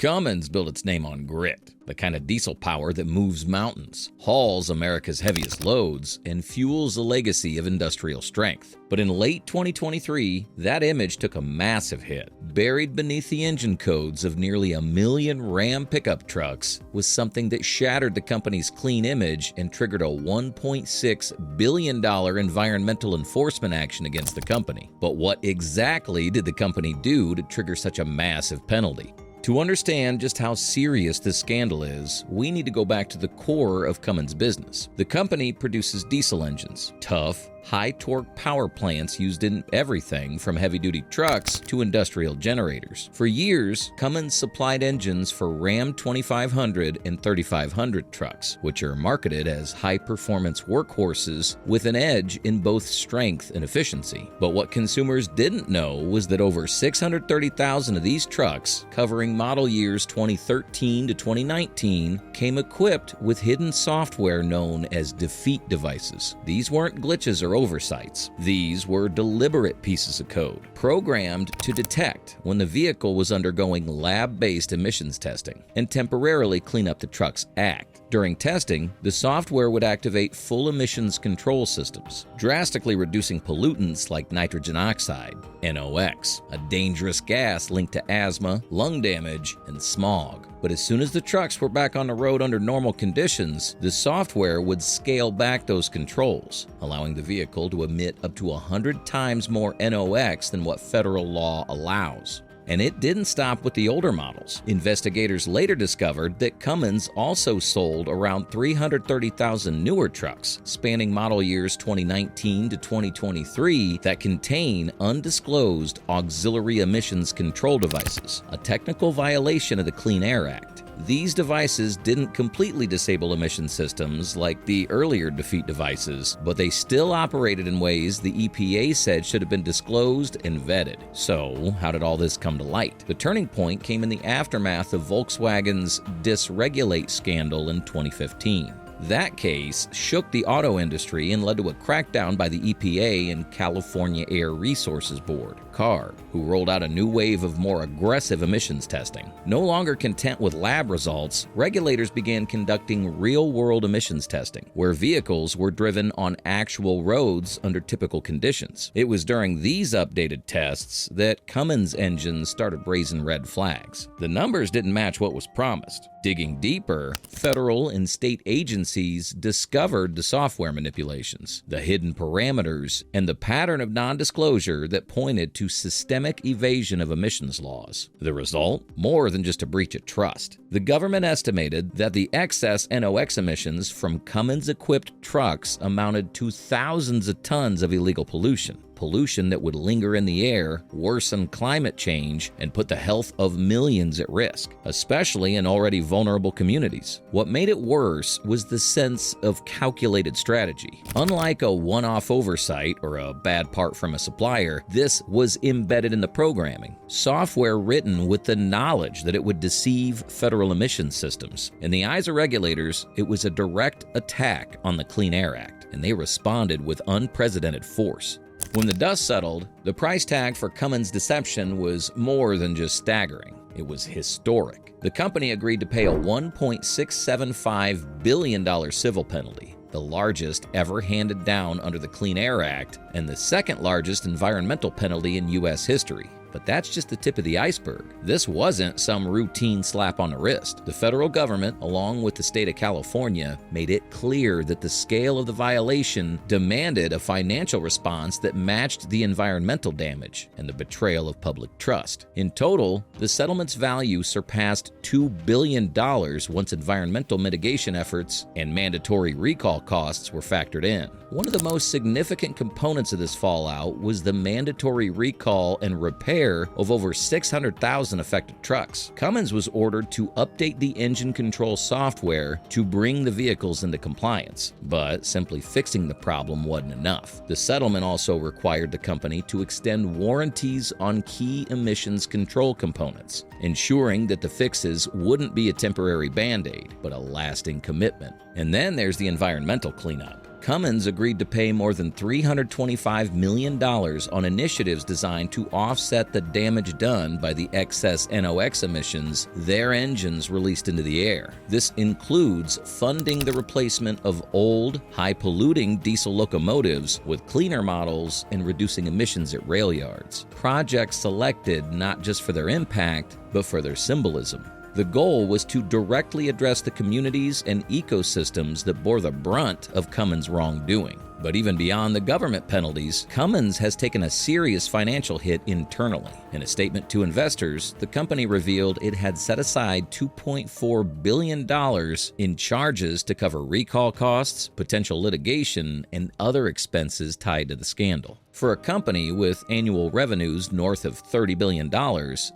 Cummins built its name on grit, the kind of diesel power that moves mountains, hauls America's heaviest loads, and fuels a legacy of industrial strength. But in late 2023, that image took a massive hit. Buried beneath the engine codes of nearly 1 million Ram pickup trucks was something that shattered the company's clean image and triggered a $1.6 billion environmental enforcement action against the company. But what exactly did the company do to trigger such a massive penalty? To understand just how serious this scandal is, we need to go back to the core of Cummins' business. The company produces diesel engines, tough, high-torque power plants used in everything from heavy-duty trucks to industrial generators. For years, Cummins supplied engines for Ram 2500 and 3500 trucks, which are marketed as high-performance workhorses with an edge in both strength and efficiency. But what consumers didn't know was that over 630,000 of these trucks, covering model years 2013 to 2019, came equipped with hidden software known as defeat devices. These weren't glitches or oversights. These were deliberate pieces of code, programmed to detect when the vehicle was undergoing lab-based emissions testing and temporarily clean up the truck's act. During testing, the software would activate full emissions control systems, drastically reducing pollutants like nitrogen oxide, NOx, a dangerous gas linked to asthma, lung damage, and smog. But as soon as the trucks were back on the road under normal conditions, the software would scale back those controls, allowing the vehicle to emit up to 100 times more NOx than what federal law allows. And it didn't stop with the older models. Investigators later discovered that Cummins also sold around 330,000 newer trucks, spanning model years 2019 to 2023, that contain undisclosed auxiliary emissions control devices, a technical violation of the Clean Air Act. These devices didn't completely disable emission systems like the earlier defeat devices, but they still operated in ways the EPA said should have been disclosed and vetted. So, how did all this come to light? The turning point came in the aftermath of Volkswagen's dysregulate scandal in 2015. That case shook the auto industry and led to a crackdown by the EPA and California Air Resources Board, CARB, who rolled out a new wave of more aggressive emissions testing. No longer content with lab results, regulators began conducting real-world emissions testing, where vehicles were driven on actual roads under typical conditions. It was during these updated tests that Cummins engines started raising red flags. The numbers didn't match what was promised. Digging deeper, federal and state agencies discovered the software manipulations, the hidden parameters, and the pattern of non-disclosure that pointed to systemic evasion of emissions laws. The result? More than just a breach of trust. The government estimated that the excess NOx emissions from Cummins-equipped trucks amounted to thousands of tons of illegal pollution that would linger in the air, worsen climate change, and put the health of millions at risk, especially in already vulnerable communities. What made it worse was the sense of calculated strategy. Unlike a one-off oversight or a bad part from a supplier, this was embedded in the programming. Software written with the knowledge that it would deceive federal emissions systems. In the eyes of regulators, it was a direct attack on the Clean Air Act, and they responded with unprecedented force. When the dust settled, the price tag for Cummins' deception was more than just staggering. It was historic. The company agreed to pay a $1.675 billion civil penalty, the largest ever handed down under the Clean Air Act, and the second largest environmental penalty in U.S. history. But that's just the tip of the iceberg. This wasn't some routine slap on the wrist. The federal government, along with the state of California, made it clear that the scale of the violation demanded a financial response that matched the environmental damage and the betrayal of public trust. In total, the settlement's value surpassed $2 billion once environmental mitigation efforts and mandatory recall costs were factored in. One of the most significant components of this fallout was the mandatory recall and repair of over 600,000 affected trucks. Cummins was ordered to update the engine control software to bring the vehicles into compliance, but simply fixing the problem wasn't enough. The settlement also required the company to extend warranties on key emissions control components, ensuring that the fixes wouldn't be a temporary band-aid, but a lasting commitment. And then there's the environmental cleanup. Cummins agreed to pay more than $325 million on initiatives designed to offset the damage done by the excess NOx emissions their engines released into the air. This includes funding the replacement of old, high-polluting diesel locomotives with cleaner models and reducing emissions at rail yards. Projects selected not just for their impact, but for their symbolism. The goal was to directly address the communities and ecosystems that bore the brunt of Cummins' wrongdoing. But even beyond the government penalties, Cummins has taken a serious financial hit internally. In a statement to investors, the company revealed it had set aside $2.4 billion in charges to cover recall costs, potential litigation, and other expenses tied to the scandal. For a company with annual revenues north of $30 billion,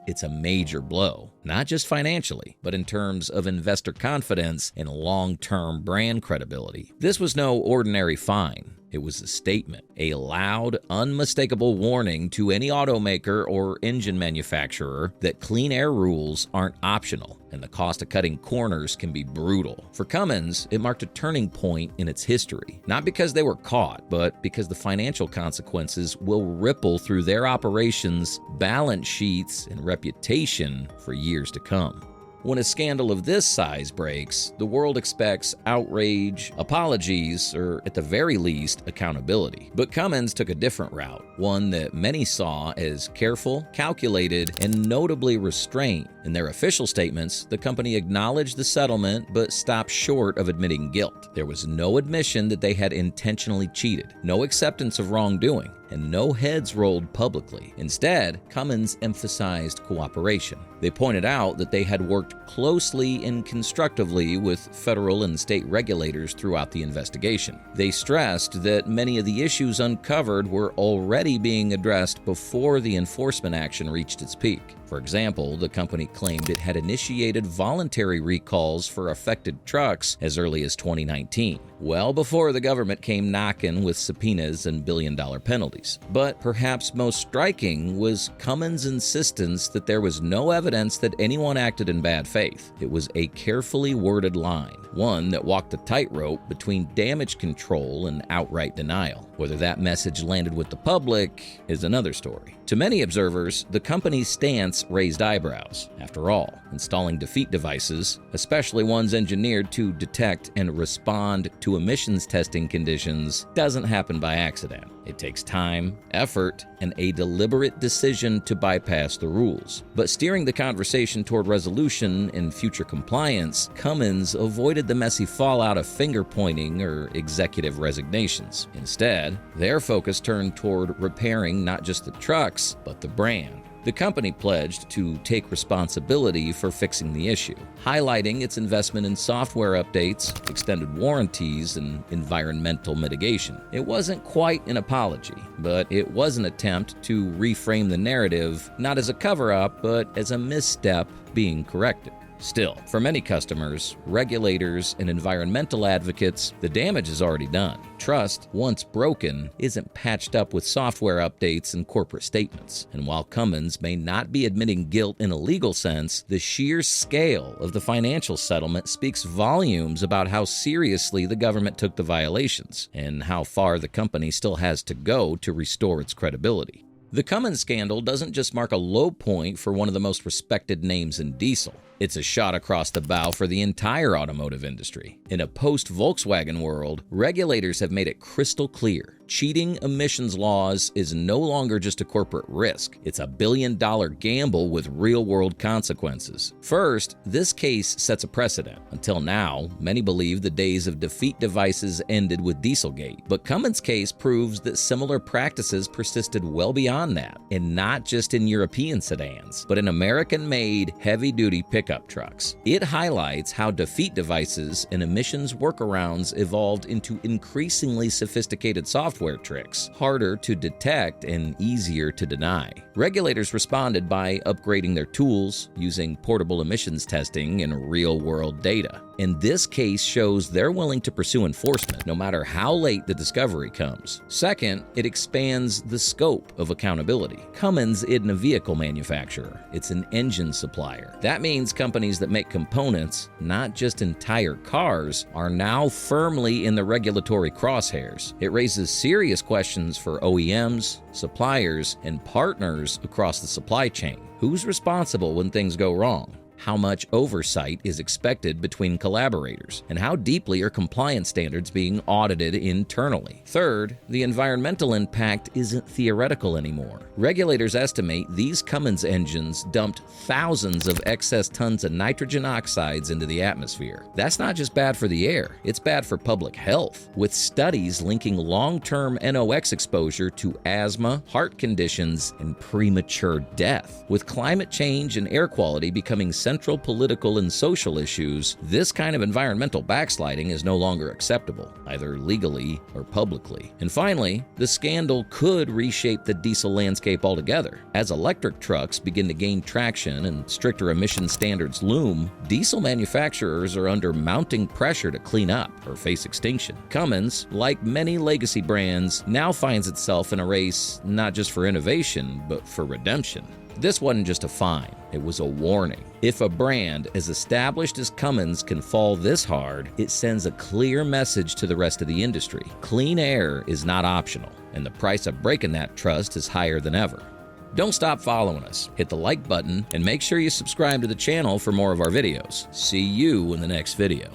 it's a major blow, not just financially, but in terms of investor confidence and long-term brand credibility. This was no ordinary fine. It was a statement, a loud, unmistakable warning to any automaker or engine manufacturer that clean air rules aren't optional, and the cost of cutting corners can be brutal. For Cummins, it marked a turning point in its history, not because they were caught, but because the financial consequences will ripple through their operations, balance sheets, and reputation for years to come. When a scandal of this size breaks, the world expects outrage, apologies, or at the very least, accountability. But Cummins took a different route, one that many saw as careful, calculated, and notably restrained. In their official statements, the company acknowledged the settlement but stopped short of admitting guilt. There was no admission that they had intentionally cheated, no acceptance of wrongdoing, and no heads rolled publicly. Instead, Cummins emphasized cooperation. They pointed out that they had worked closely and constructively with federal and state regulators throughout the investigation. They stressed that many of the issues uncovered were already being addressed before the enforcement action reached its peak. For example, the company claimed it had initiated voluntary recalls for affected trucks as early as 2019, well before the government came knocking with subpoenas and billion-dollar penalties. But perhaps most striking was Cummins' insistence that there was no evidence that anyone acted in bad faith. It was a carefully worded line, one that walked the tightrope between damage control and outright denial. Whether that message landed with the public is another story. To many observers, the company's stance raised eyebrows. After all, installing defeat devices, especially ones engineered to detect and respond to emissions testing conditions, doesn't happen by accident. It takes time, effort, and a deliberate decision to bypass the rules. But steering the conversation toward resolution and future compliance, Cummins avoided the messy fallout of finger-pointing or executive resignations. Instead, their focus turned toward repairing not just the trucks, but the brand. The company pledged to take responsibility for fixing the issue, highlighting its investment in software updates, extended warranties, and environmental mitigation. It wasn't quite an apology, but it was an attempt to reframe the narrative not as a cover-up, but as a misstep being corrected. Still, for many customers, regulators, and environmental advocates, the damage is already done. Trust, once broken, isn't patched up with software updates and corporate statements. And while Cummins may not be admitting guilt in a legal sense, the sheer scale of the financial settlement speaks volumes about how seriously the government took the violations and how far the company still has to go to restore its credibility. The Cummins scandal doesn't just mark a low point for one of the most respected names in diesel. It's a shot across the bow for the entire automotive industry. In a post-Volkswagen world, regulators have made it crystal clear. Cheating emissions laws is no longer just a corporate risk. It's a billion-dollar gamble with real-world consequences. First, this case sets a precedent. Until now, many believe the days of defeat devices ended with Dieselgate. But Cummins' case proves that similar practices persisted well beyond that, and not just in European sedans, but in American-made, heavy-duty pickup trucks. It highlights how defeat devices and emissions workarounds evolved into increasingly sophisticated software tricks, harder to detect and easier to deny. Regulators responded by upgrading their tools, using portable emissions testing and real-world data. and this case shows they're willing to pursue enforcement no matter how late the discovery comes. Second, it expands the scope of accountability. Cummins isn't a vehicle manufacturer, it's an engine supplier. That means companies that make components, not just entire cars, are now firmly in the regulatory crosshairs. It raises serious questions for OEMs, suppliers, and partners across the supply chain. Who's responsible when things go wrong? How much oversight is expected between collaborators? And how deeply are compliance standards being audited internally? Third, the environmental impact isn't theoretical anymore. Regulators estimate these Cummins engines dumped thousands of excess tons of nitrogen oxides into the atmosphere. That's not just bad for the air, it's bad for public health, with studies linking long-term NOx exposure to asthma, heart conditions, and premature death. With climate change and air quality becoming central political and social issues, this kind of environmental backsliding is no longer acceptable, either legally or publicly. And finally, the scandal could reshape the diesel landscape altogether. As electric trucks begin to gain traction and stricter emission standards loom, diesel manufacturers are under mounting pressure to clean up or face extinction. Cummins, like many legacy brands, now finds itself in a race not just for innovation, but for redemption. This wasn't just a fine, it was a warning. If a brand as established as Cummins can fall this hard, it sends a clear message to the rest of the industry. Clean air is not optional, and the price of breaking that trust is higher than ever. Don't stop following us. Hit the like button and make sure you subscribe to the channel for more of our videos. See you in the next video.